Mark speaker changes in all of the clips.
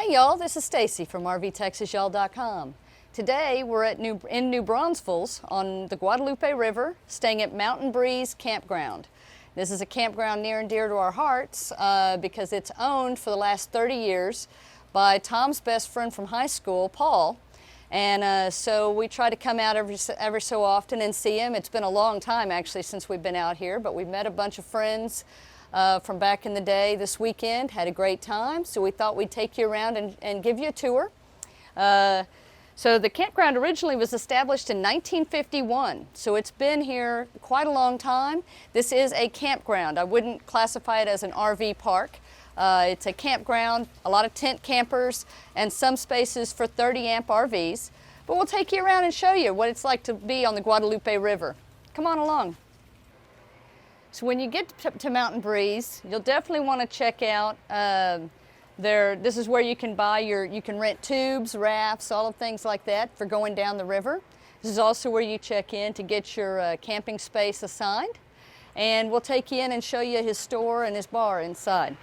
Speaker 1: Hey y'all, this is Stacie from RVTexasyall.com. Today we're in New Braunfels on the Guadalupe River, staying at Mountain Breeze Campground. This is a campground near and dear to our hearts because it's owned for the last 30 years by Tom's best friend from high school, Paul. And so we try to come out every so often and see him. It's been a long time actually since we've been out here, but we've met a bunch of friends from back in the day this weekend, had a great time, so we thought we'd take you around and give you a tour. So the campground originally was established in 1951, so it's been here quite a long time. This is a campground. I wouldn't classify it as an RV park. It's a campground, a lot of tent campers, and some spaces for 30 amp RVs. But we'll take you around and show you what it's like to be on the Guadalupe River. Come on along. So when you get to Mountain Breeze, you'll definitely want to check out this is where you can you can rent tubes, rafts, all of things like that for going down the river. This is also where you check in to get your camping space assigned. And we'll take you in and show you his store and his bar inside.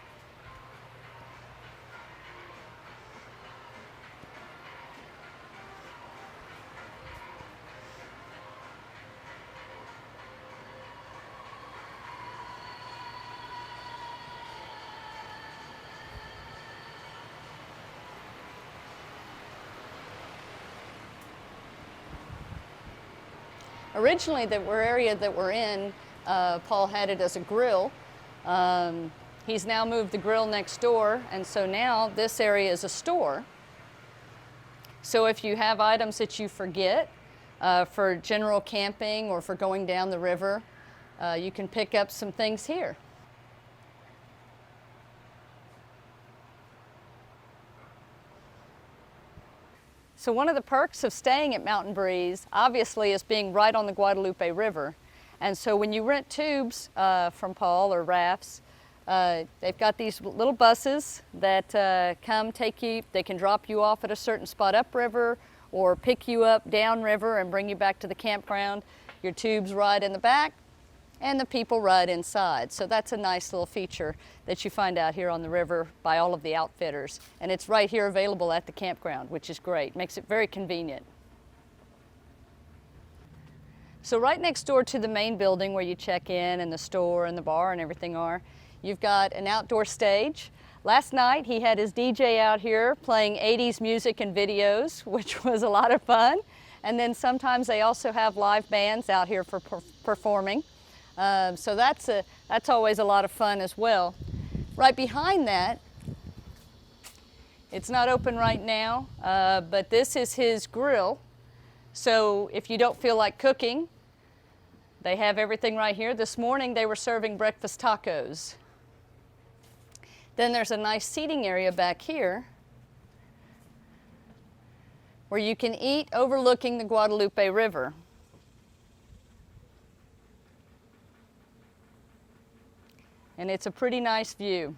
Speaker 1: Originally, the area that we're in, Paul had it as a grill. He's now moved the grill next door, and so now this area is a store. So if you have items that you forget for general camping or for going down the river, you can pick up some things here. So one of the perks of staying at Mountain Breeze, obviously, is being right on the Guadalupe River. And so when you rent tubes from Paul or rafts, they've got these little buses that come take you. They can drop you off at a certain spot upriver or pick you up downriver and bring you back to the campground. Your tubes ride in the back and the people ride inside. So that's a nice little feature that you find out here on the river by all of the outfitters. And it's right here available at the campground, which is great. Makes it very convenient. So right next door to the main building where you check in and the store and the bar and everything are, you've got an outdoor stage. Last night he had his DJ out here playing 80s music and videos, which was a lot of fun. And then sometimes they also have live bands out here for performing. So that's always a lot of fun as well. Right behind that, it's not open right now, but this is his grill. So if you don't feel like cooking, they have everything right here. This morning they were serving breakfast tacos. Then there's a nice seating area back here where you can eat overlooking the Guadalupe River. And it's a pretty nice view.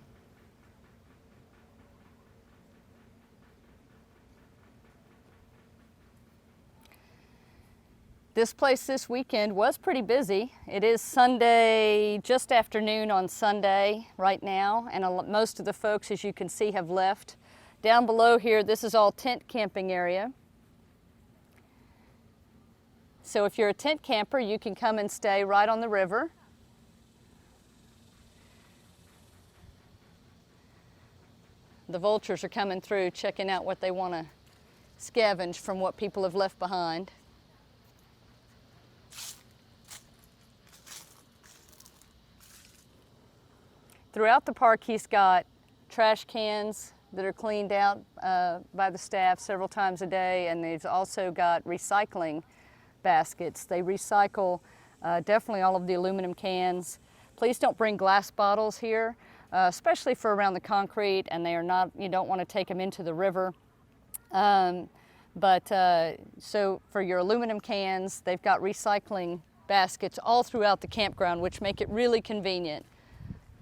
Speaker 1: This place this weekend was pretty busy. It is Sunday, just afternoon on Sunday right now, and most of the folks, as you can see, have left. Down below here, this is all tent camping area. So if you're a tent camper, you can come and stay right on the river. The vultures are coming through, checking out what they want to scavenge from what people have left behind. Throughout the park, he's got trash cans that are cleaned out by the staff several times a day, and they've also got recycling baskets. They recycle definitely all of the aluminum cans. Please don't bring glass bottles here. Especially for around the concrete, and they are not, you don't want to take them into the river. So for your aluminum cans, they've got recycling baskets all throughout the campground, which make it really convenient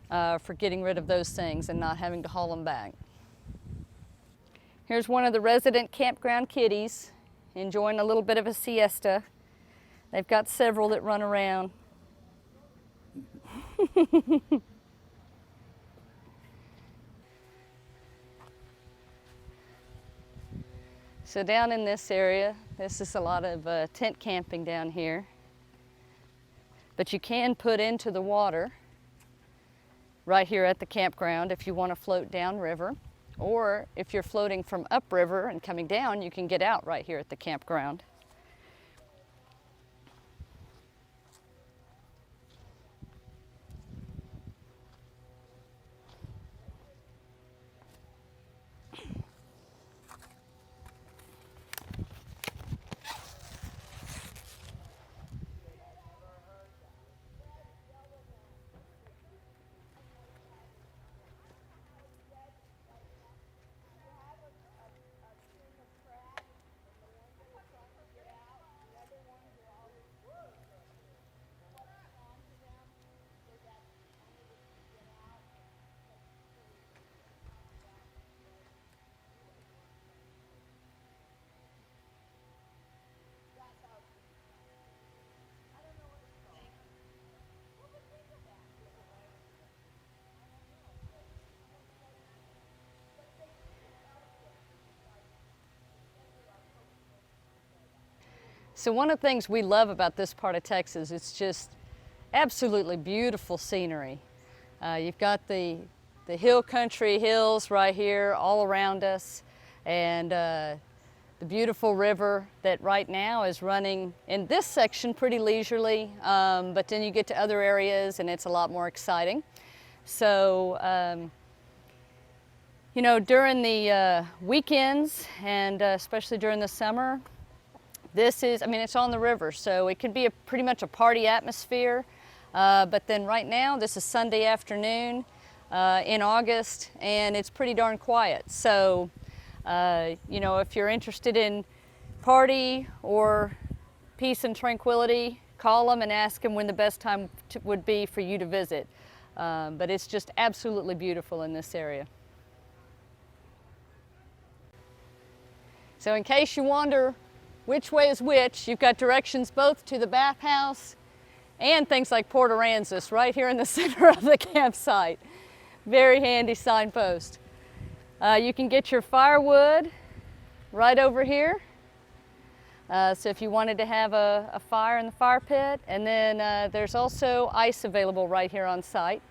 Speaker 1: for getting rid of those things and not having to haul them back. Here's one of the resident campground kitties enjoying a little bit of a siesta. They've got several that run around. So down in this area, this is a lot of tent camping down here. But you can put into the water right here at the campground if you want to float downriver. Or if you're floating from upriver and coming down, you can get out right here at the campground. So one of the things we love about this part of Texas, it's just absolutely beautiful scenery. You've got the hill country hills right here all around us, and the beautiful river that right now is running in this section pretty leisurely, but then you get to other areas and it's a lot more exciting. So you know, during the weekends and especially during the summer, this is, I mean, it's on the river, so it could be pretty much a party atmosphere. But then right now, this is Sunday afternoon in August, and it's pretty darn quiet. So, you know, if you're interested in party or peace and tranquility, call them and ask them when the best time would be for you to visit. But it's just absolutely beautiful in this area. So in case you wonder which way is which, you've got directions both to the bathhouse and things like Port Aransas right here in the center of the campsite. Very handy signpost. You can get your firewood right over here. So if you wanted to have a fire in the fire pit, and then there's also ice available right here on site,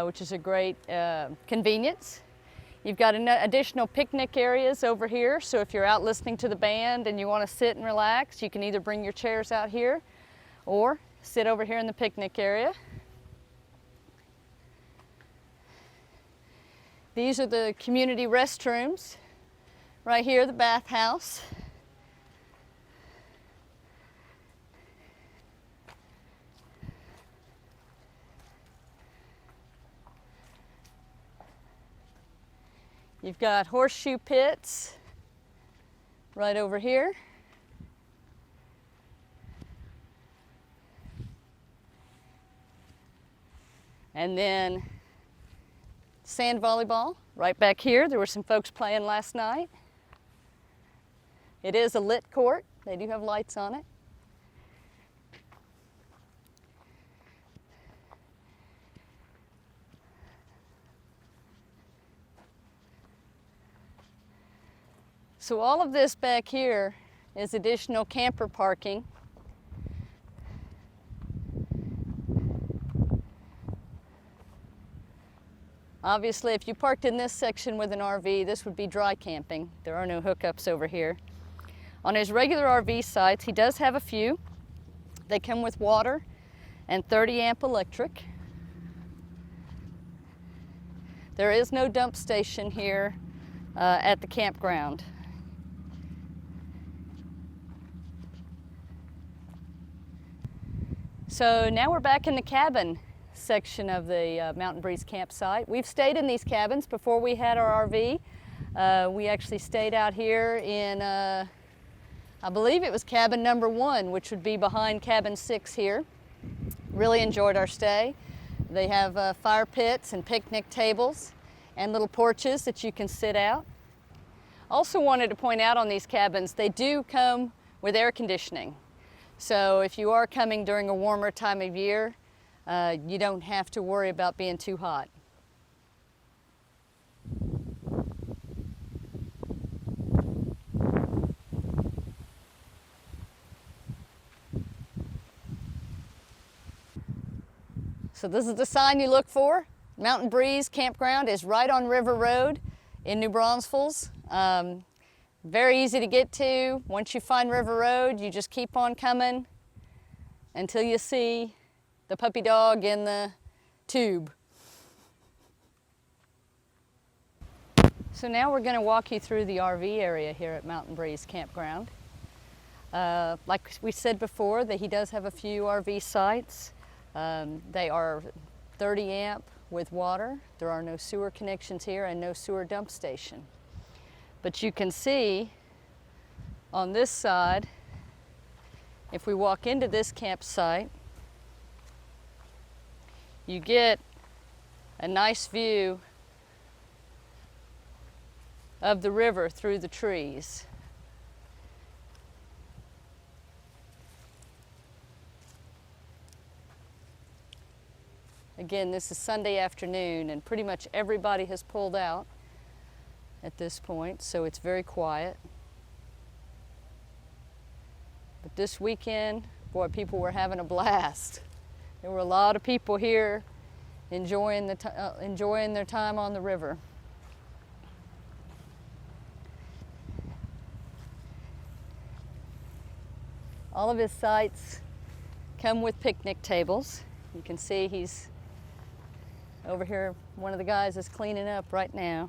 Speaker 1: which is a great convenience. You've got additional picnic areas over here, so if you're out listening to the band and you want to sit and relax, you can either bring your chairs out here or sit over here in the picnic area. These are the community restrooms. Right here, the bathhouse. You've got horseshoe pits right over here. And then sand volleyball right back here. There were some folks playing last night. It is a lit court. They do have lights on it. So all of this back here is additional camper parking. Obviously, if you parked in this section with an RV, this would be dry camping. There are no hookups over here. On his regular RV sites, he does have a few. They come with water and 30 amp electric. There is no dump station here at the campground. So now we're back in the cabin section of the Mountain Breeze campsite. We've stayed in these cabins before we had our RV. We actually stayed out here in, I believe it was cabin number 1, which would be behind cabin 6 here. Really enjoyed our stay. They have fire pits and picnic tables and little porches that you can sit out. Also wanted to point out on these cabins, they do come with air conditioning. So if you are coming during a warmer time of year, you don't have to worry about being too hot. So this is the sign you look for. Mountain Breeze Campground is right on River Road in New Braunfels. Very easy to get to. Once you find River Road, you just keep on coming until you see the puppy dog in the tube. So now we're going to walk you through the RV area here at Mountain Breeze Campground. Like we said before, that he does have a few RV sites. They are 30 amp with water. There are no sewer connections here and no sewer dump station. But you can see on this side, if we walk into this campsite, you get a nice view of the river through the trees. Again, this is Sunday afternoon and pretty much everybody has pulled out at this point, so it's very quiet. But this weekend, boy, people were having a blast. There were a lot of people here enjoying their time on the river. All of his sites come with picnic tables. You can see he's over here. One of the guys is cleaning up right now.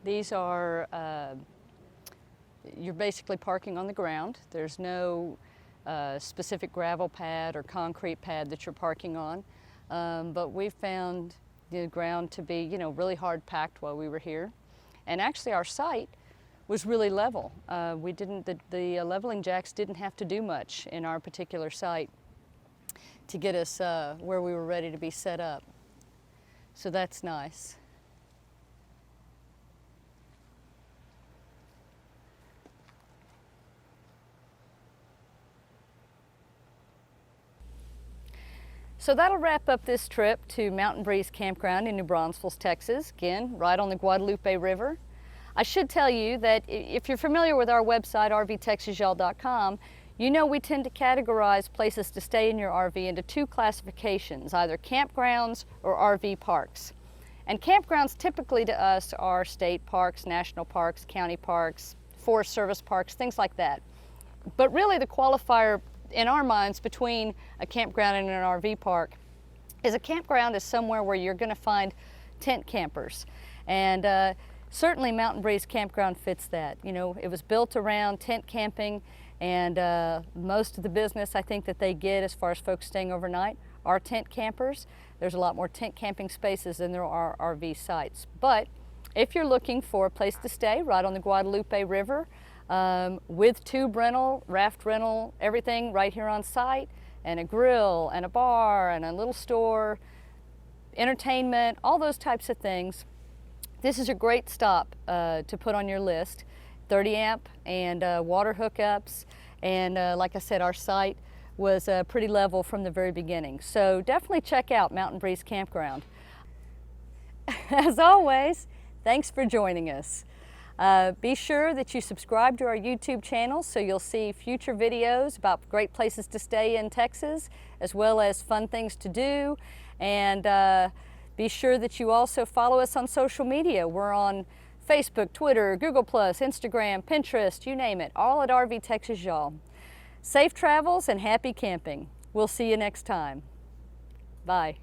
Speaker 1: These are, you're basically parking on the ground. There's no specific gravel pad or concrete pad that you're parking on. But we found the ground to be, really hard packed while we were here. And actually our site was really level. The leveling jacks didn't have to do much in our particular site to get us where we were ready to be set up. So that's nice. So that'll wrap up this trip to Mountain Breeze Campground in New Braunfels, Texas. Again, right on the Guadalupe River. I should tell you that if you're familiar with our website, rvtexasyall.com, you know we tend to categorize places to stay in your RV into two classifications, either campgrounds or RV parks. And campgrounds typically to us are state parks, national parks, county parks, Forest Service parks, things like that. But really the qualifier in our minds between a campground and an RV park is a campground is somewhere where you're going to find tent campers. And certainly Mountain Breeze Campground fits that. It was built around tent camping, and most of the business I think that they get as far as folks staying overnight are tent campers. There's a lot more tent camping spaces than there are RV sites. But if you're looking for a place to stay right on the Guadalupe River, with tube rental, raft rental, everything right here on site, and a grill and a bar and a little store, entertainment, all those types of things, this is a great stop to put on your list. 30 amp and water hookups, and like I said, our site was pretty level from the very beginning. So definitely check out Mountain Breeze Campground. As always, thanks for joining us. Be sure that you subscribe to our YouTube channel so you'll see future videos about great places to stay in Texas, as well as fun things to do. And be sure that you also follow us on social media. We're on Facebook, Twitter, Google+, Instagram, Pinterest, you name it, all at RV Texas Y'all. Safe travels and happy camping. We'll see you next time. Bye.